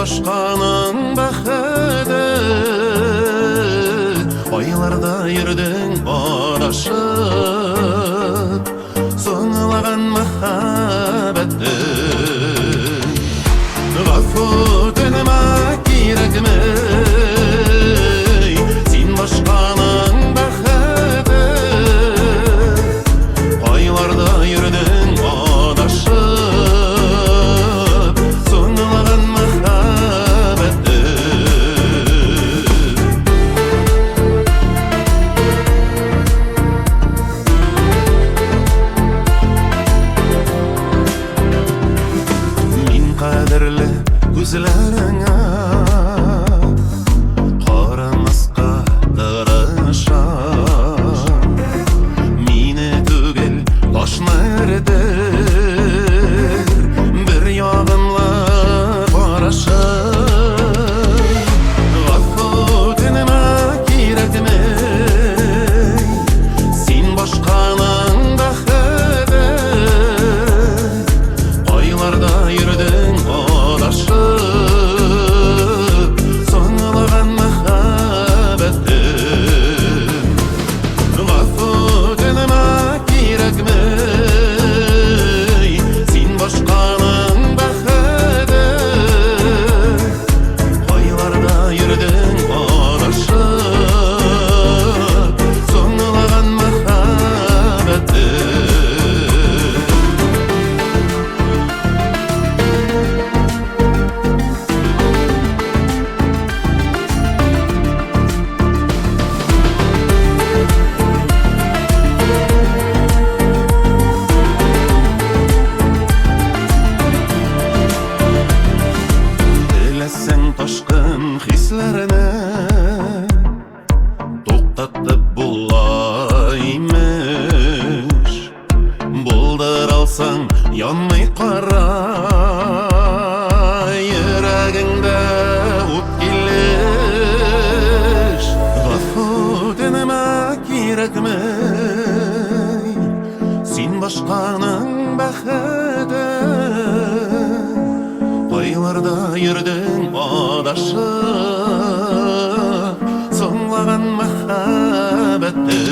башканың бақыты, ойларда йөрдең адашып, соңлаган махаббәтне. Гафу үтенмә кирәкме, син башканың бақыты, ойларда йөрдең адашып, соңлаган махаббәтне. Мин кадерле күзләреңә карамаска тырышам, мине түгел ташны эретер бер ягымлы карашың. Гафу үтенмә кирәкме, син башканың бақыты, ойларда йөрдең адашып, соңлаган махаббәтне. Гафу үтенмә кирәкме, син башканың бақыты, ойларда йөрдең адашып, соңлаган махаббәтне. Теләсәң ташкын хисләренә туктатып булаймыш, булдыр алсаң янмый кара, йөрәгеңдә ут килеш. Гафу үтенмә кирәкме, син башканың бақыты, ойларда йөрдең адашып, соңлаган махаббәтне.